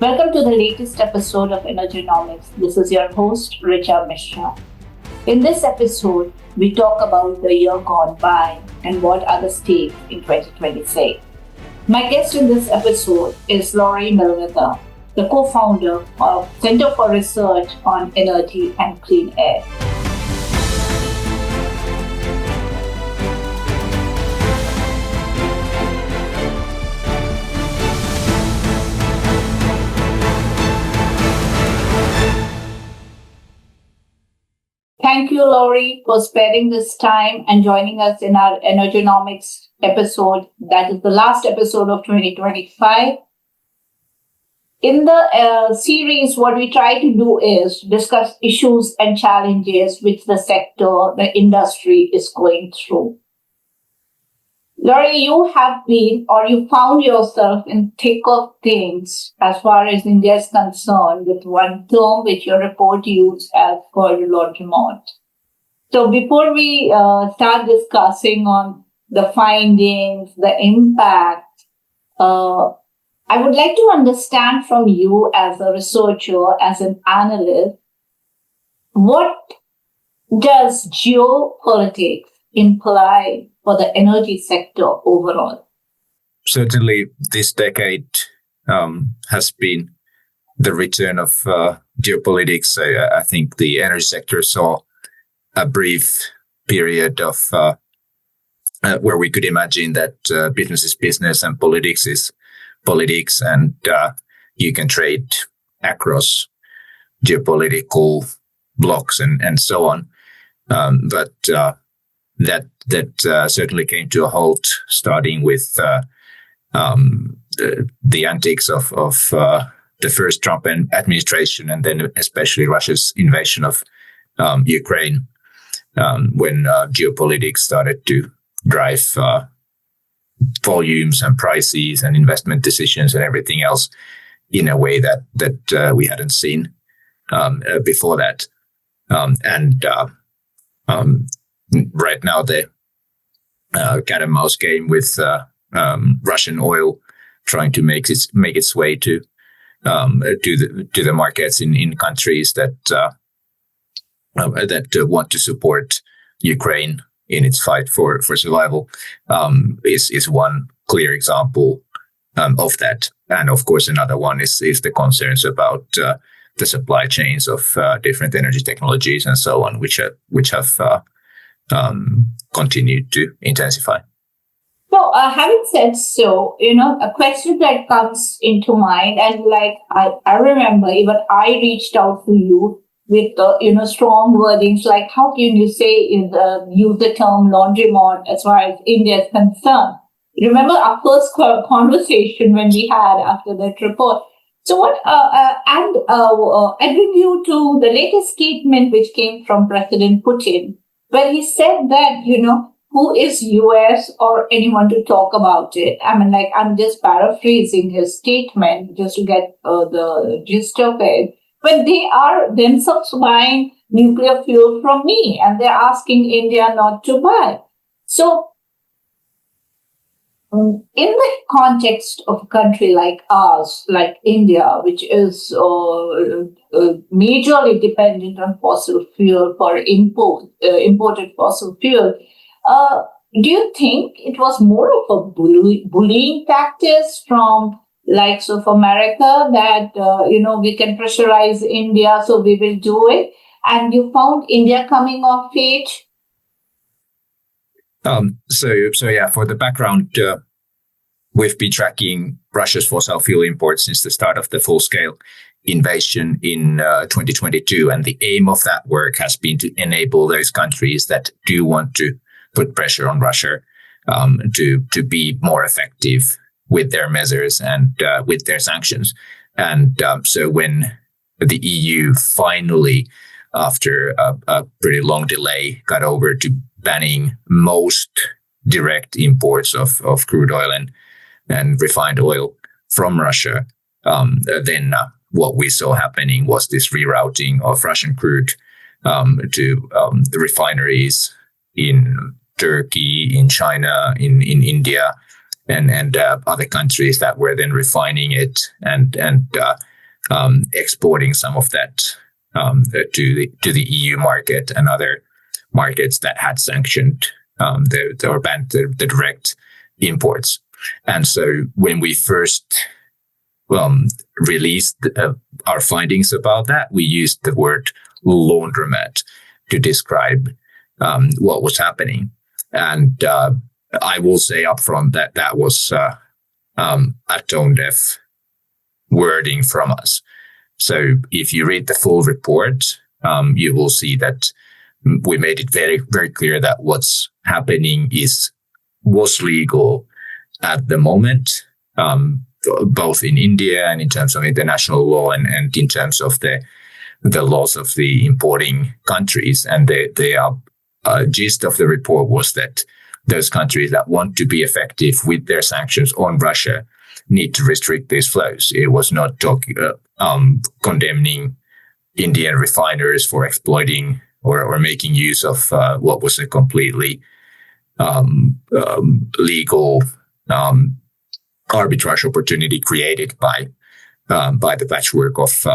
Welcome to the latest episode of Energonomics. This is your host, Richa Mishra. In this episode, we talk about the year gone by and what are the stakes in 2026. My guest in this episode is Lauri Myllyvirta, the co-founder of Center for Research on Energy and Clean Air. Thank you, Lauri, for sparing this time and joining us in our Energonomics episode. That is the last episode of 2025. In the series, what we try to do is discuss issues and challenges which the sector, the industry is going through. Lauri, you have been or you found yourself in thick of things as far as India is concerned with one term which your report used as called laundromat. So before we start discussing on the findings, the impact, I would like to understand from you as a researcher, as an analyst, what does geopolitics imply for the energy sector overall? Certainly, this decade has been the return of geopolitics. I think the energy sector saw a brief period of where we could imagine that business is business and politics is politics, and you can trade across geopolitical blocks and so on. But that certainly came to a halt, starting with the antics of the first Trump administration, and then especially Russia's invasion of Ukraine, when geopolitics started to drive volumes and prices and investment decisions and everything else in a way that we hadn't seen before that. Right now, the cat and mouse game with Russian oil trying to make its way to the markets in countries that want to support Ukraine in its fight for survival is one clear example of that. And of course, another one is the concerns about the supply chains of different energy technologies and so on, which have continued to intensify. So, having said so, a question that comes into mind, and like I remember, even I reached out to you with strong wordings like, how can you say use the term laundromat as far as India is concerned? Remember our first conversation when we had after that report. So what? I bring you to the latest statement which came from President Putin, where he said that, who is US or anyone to talk about it? I mean, like, I'm just paraphrasing his statement just to get the gist of it. But they are themselves buying nuclear fuel from me, and they're asking India not to buy. So, in the context of a country like ours, like India, which is majorly dependent on fossil fuel for imported fossil fuel, do you think it was more of a bullying tactics from likes of America that, we can pressurize India, so we will do it? And you found India coming of age? So yeah, for the background, we've been tracking Russia's fossil fuel imports since the start of the full-scale invasion in 2022. And the aim of that work has been to enable those countries that do want to put pressure on Russia to be more effective with their measures and with their sanctions. And so when the EU finally, after a pretty long delay, got over to banning most direct imports of crude oil and refined oil from Russia, then what we saw happening was this rerouting of Russian crude to the refineries in Turkey, in China, in India, and other countries that were then refining it and exporting some of that to the EU market and other markets that had sanctioned or banned the direct imports. And so when we first released our findings about that, we used the word laundromat to describe what was happening. And I will say upfront that was a tone-deaf wording from us. So if you read the full report, you will see that we made it very, very clear that what's happening was legal at the moment, both in India and in terms of international law and in terms of the laws of the importing countries. And the gist of the report was that those countries that want to be effective with their sanctions on Russia need to restrict these flows. It was not condemning Indian refiners for exploiting or making use of what was a completely legal arbitrage opportunity created by the patchwork of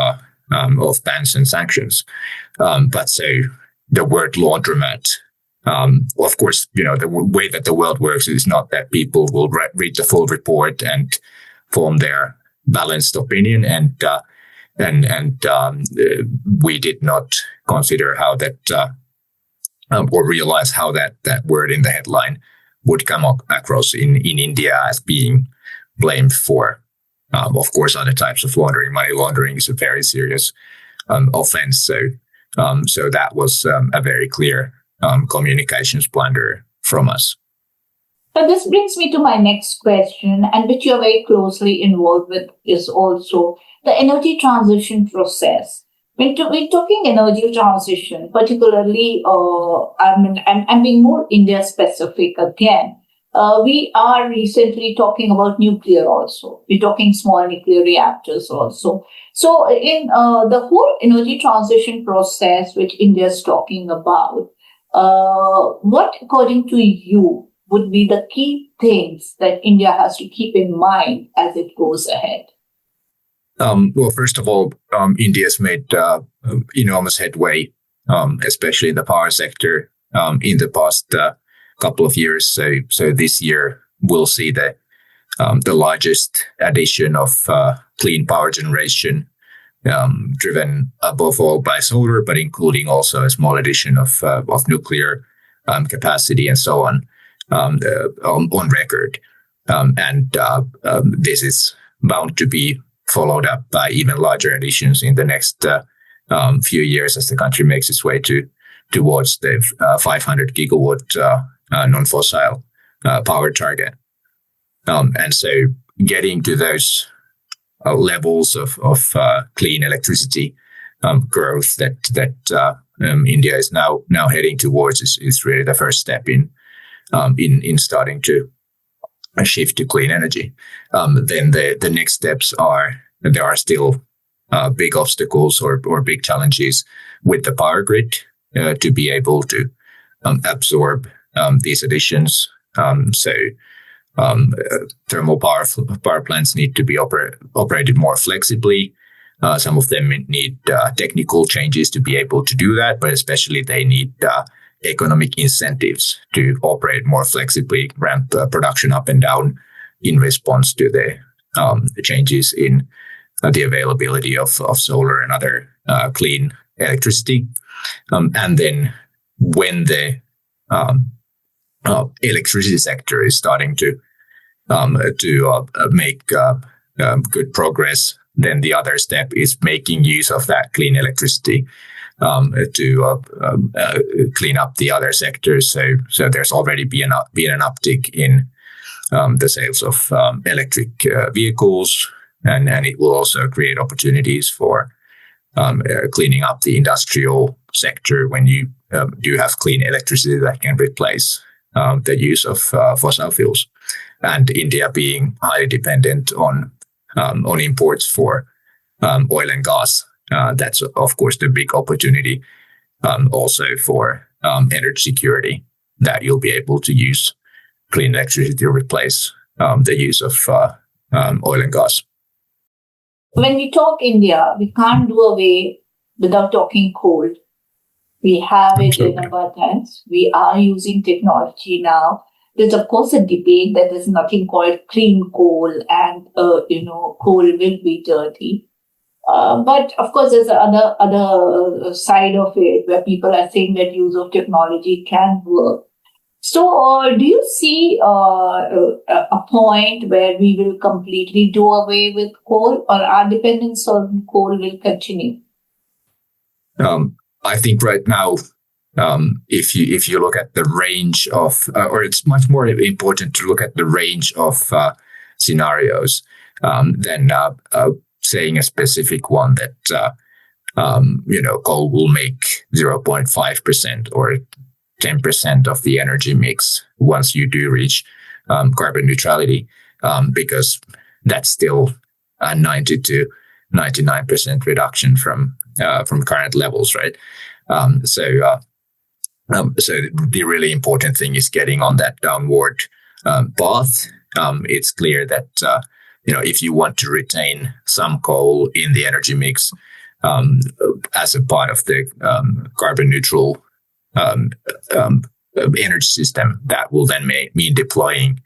bans and sanctions. But so the word laundromat, of course, the way that the world works is not that people will read the full report and form their balanced opinion. And we did not consider how that or realize how that word in the headline would come across in India as being blamed for, of course, other types of laundering. Money laundering is a very serious offense. So that was a very clear communications blunder from us. So this brings me to my next question, and which you're very closely involved with, is also the energy transition process. When we're talking energy transition, particularly, I'm being more India specific again. We are recently talking about nuclear also. We're talking small nuclear reactors also. So in the whole energy transition process, which India is talking about, what, according to you, would be the key things that India has to keep in mind as it goes ahead? Well, first of all, India's made enormous headway, especially in the power sector, in the past couple of years. So this year we'll see the largest addition of clean power generation, driven above all by solar, but including also a small addition of nuclear capacity and so on record. And this is bound to be followed up by even larger additions in the next few years as the country makes its way towards the 500 gigawatt non-fossil power target. And so getting to those levels of clean electricity growth that India is now heading towards is really the first step in starting to a shift to clean energy. Then the next steps there are still big obstacles or big challenges with the power grid to be able to absorb these additions. So thermal power plants need to be operated more flexibly. Some of them need technical changes to be able to do that, but especially they need economic incentives to operate more flexibly, ramp production up and down in response to the changes in the availability of solar and other clean electricity. And then when the electricity sector is starting to make good progress, then the other step is making use of that clean electricity to clean up the other sectors. So there's already been an uptick in the sales of electric vehicles, and it will also create opportunities for cleaning up the industrial sector when you do have clean electricity that can replace the use of fossil fuels. And India being highly dependent on imports for oil and gas, that's of course the big opportunity also for energy security, that you'll be able to use clean electricity to replace the use of oil and gas. when we talk India, we can't do away without talking coal. We have it in Absolutely. abundance. We are using technology now. There's of course a debate that there's nothing called clean coal, and coal will be dirty. But of course, there's other side of it where people are saying that use of technology can work. So, do you see a point where we will completely do away with coal, or our dependence on coal will continue? I think right now, if you look at the range of, or it's much more important to look at the range of scenarios than saying a specific one that coal will make 0.5% or 10% of the energy mix once you do reach carbon neutrality, because that's still a 90 to 99% reduction from current levels, right? So the really important thing is getting on that downward path. It's clear that if you want to retain some coal in the energy mix as a part of the carbon neutral energy system, that will then mean deploying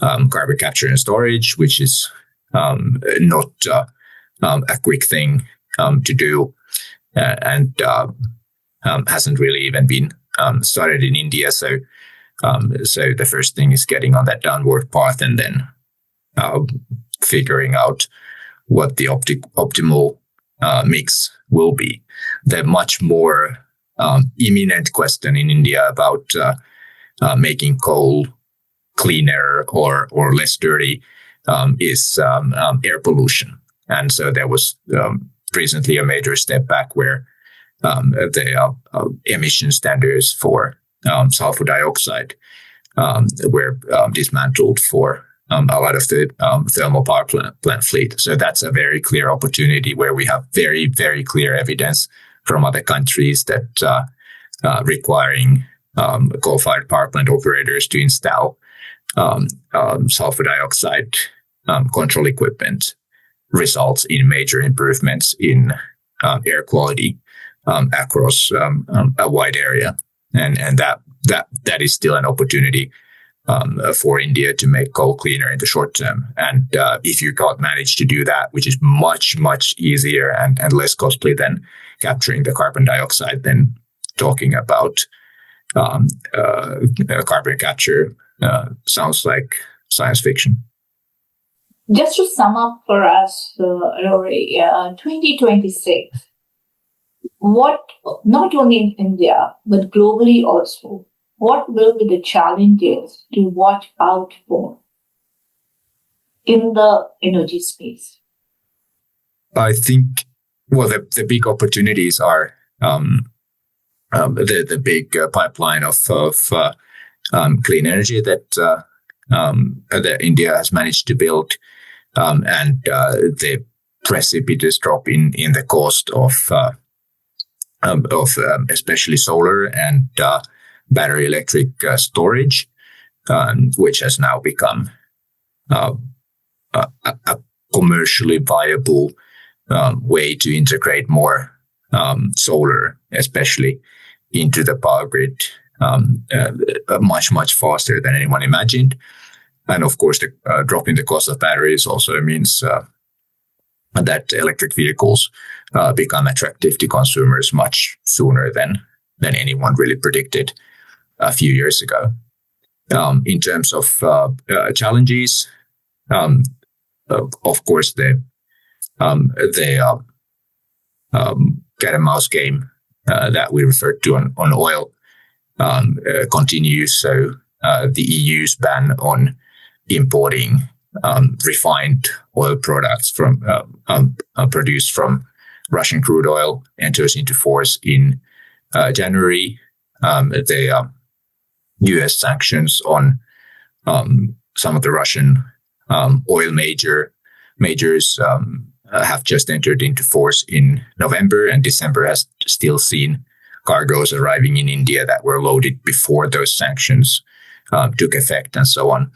carbon capture and storage, which is not a quick thing to do, and hasn't really even been started in India. So the first thing is getting on that downward path, and then figuring out what the optimal mix will be. The much more imminent question in India about making coal cleaner or less dirty is air pollution. And so there was recently a major step back where the emission standards for sulfur dioxide were dismantled for a lot of the thermal power plant fleet. So that's a very clear opportunity where we have very, very clear evidence from other countries that requiring coal-fired power plant operators to install sulfur dioxide control equipment results in major improvements in air quality across a wide area, and that is still an opportunity for India to make coal cleaner in the short term. And if you can't manage to do that, which is much, much easier and less costly than capturing the carbon dioxide, then talking about carbon capture sounds like science fiction. Just to sum up for us, Lauri, 2026, what, not only in India, but globally also, what will be the challenges to watch out for in the energy space? I think, well, the big opportunities are the big pipeline of clean energy that India has managed to build, and the precipitous drop in the cost of especially solar and battery electric storage, which has now become a commercially viable way to integrate more solar, especially into the power grid, much faster than anyone imagined. And of course, the drop in the cost of batteries also means that electric vehicles become attractive to consumers much sooner than anyone really predicted a few years ago. In terms of challenges, of course, the cat and mouse game that we referred to on oil continues. So the EU's ban on importing refined oil products from produced from Russian crude oil enters into force in January. The U.S. sanctions on some of the Russian oil majors have just entered into force in November, and December has still seen cargoes arriving in India that were loaded before those sanctions took effect, and so on.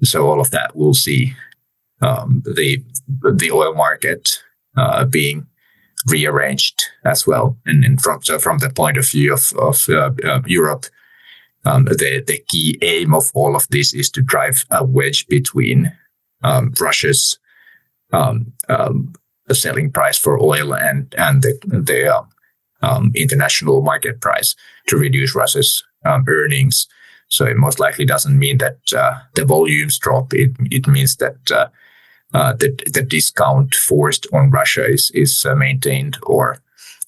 So all of that will see the oil market being rearranged as well. And from the point of view of Europe, the key aim of all of this is to drive a wedge between Russia's selling price for oil and the international market price to reduce Russia's earnings. So it most likely doesn't mean that the volumes drop. It means that the discount forced on Russia is maintained or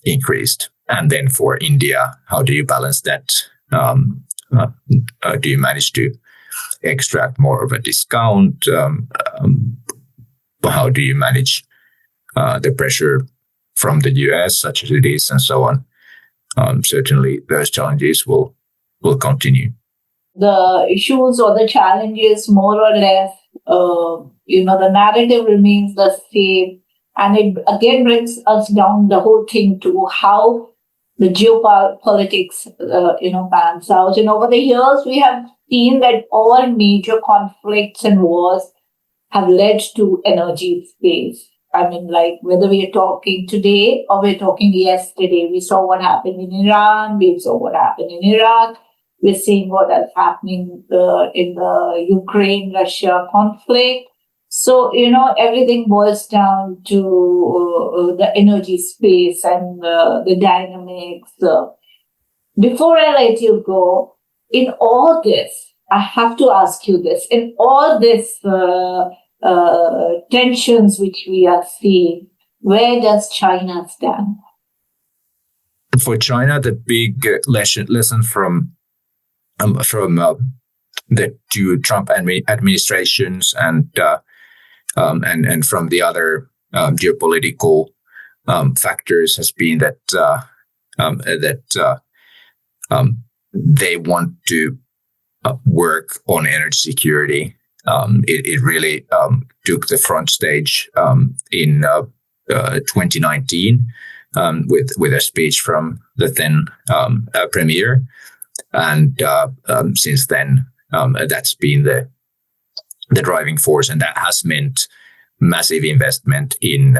increased. And then for India, how do you balance that? Do you manage to extract more of a discount? How do you manage the pressure from the US, such as it is, and so on? Certainly, those challenges will continue. The issues or the challenges, more or less, the narrative remains the same. And it again brings us down the whole thing to how the geopolitics, pans out. And over the years, we have seen that all major conflicts and wars have led to energy space. I mean, like whether we are talking today or we're talking yesterday, we saw what happened in Iran, we saw what happened in Iraq, we're seeing what is happening in the Ukraine-Russia conflict. So, everything boils down to the energy space and the dynamics. Before I let you go, in all this, I have to ask you this, in all this tensions which we are seeing, where does China stand? For China, the big lesson from the two Trump administrations and from the other geopolitical factors has been that they want to work on energy security. It really took the front stage in 2019 with a speech from the then premier, and since then that's been the driving force, and that has meant massive investment in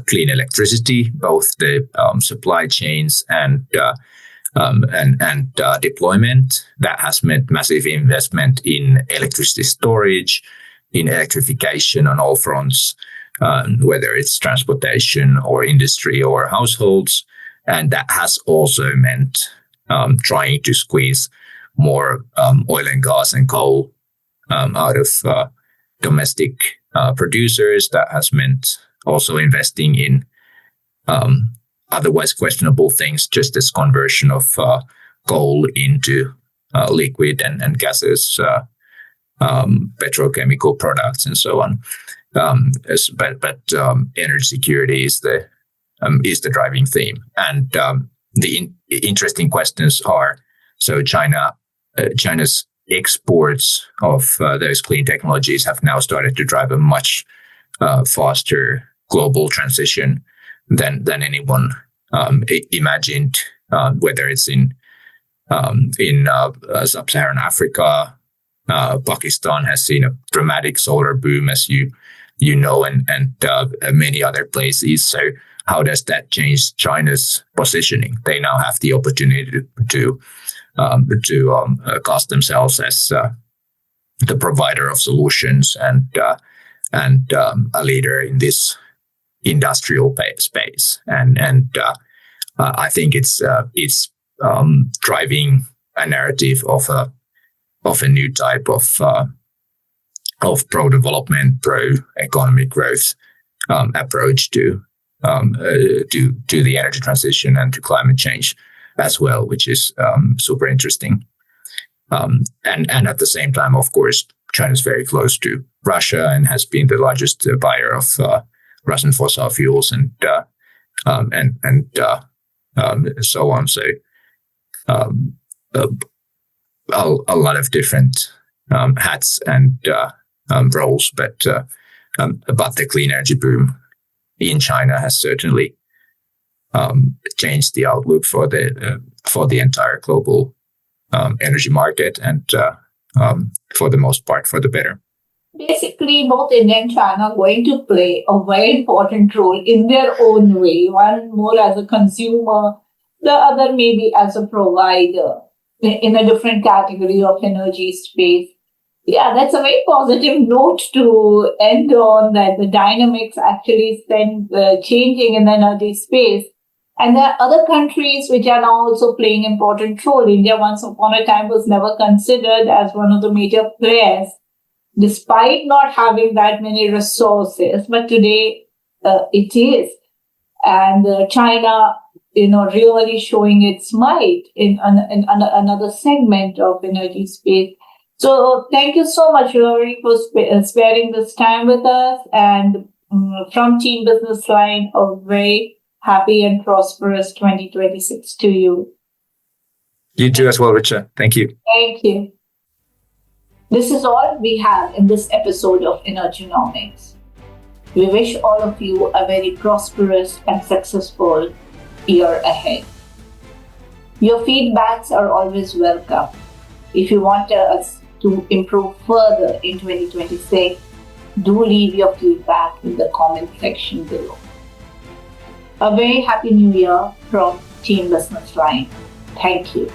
clean electricity, both the supply chains and deployment. That has meant massive investment in electricity storage, in electrification on all fronts, whether it's transportation or industry or households. And that has also meant trying to squeeze more oil and gas and coal out of domestic producers. That has meant also investing in otherwise questionable things, just as conversion of coal into liquid and gases, petrochemical products, and so on. But energy security is the driving theme, and the interesting questions are: so China's exports of those clean technologies have now started to drive a much faster global transition than anyone imagined, whether it's in sub-Saharan Africa. Pakistan has seen a dramatic solar boom, as you know, and many other places. So how does that change China's positioning? They now have the opportunity to cast themselves as the provider of solutions and a leader in this industrial space, and I think it's driving a narrative of a new type of pro-development, pro-economic growth approach to the energy transition and to climate change as well, which is super interesting. And at the same time, of course, China is very close to Russia and has been the largest buyer of Russian fossil fuels and so on. So a lot of different hats and roles, but the clean energy boom in China has certainly changed the outlook for the entire global energy market, and for the most part for the better. Basically, both India and China are going to play a very important role in their own way. One more as a consumer, the other maybe as a provider in a different category of energy space. Yeah, that's a very positive note to end on, that the dynamics actually changing in the energy space. And there are other countries which are now also playing important role. India once upon a time was never considered as one of the major players, despite not having that many resources. But today it is. And China, really showing its might in another segment of energy space. So thank you so much, Lauri, for sparing this time with us. And from Team Business Line, a very happy and prosperous 2026 to you. You too as well, Richa. Thank you. Thank you. This is all we have in this episode of Energonomics. We wish all of you a very prosperous and successful year ahead. Your feedbacks are always welcome. If you want us to improve further in 2026, do leave your feedback in the comment section below. A very happy new year from Team Business Line. Thank you.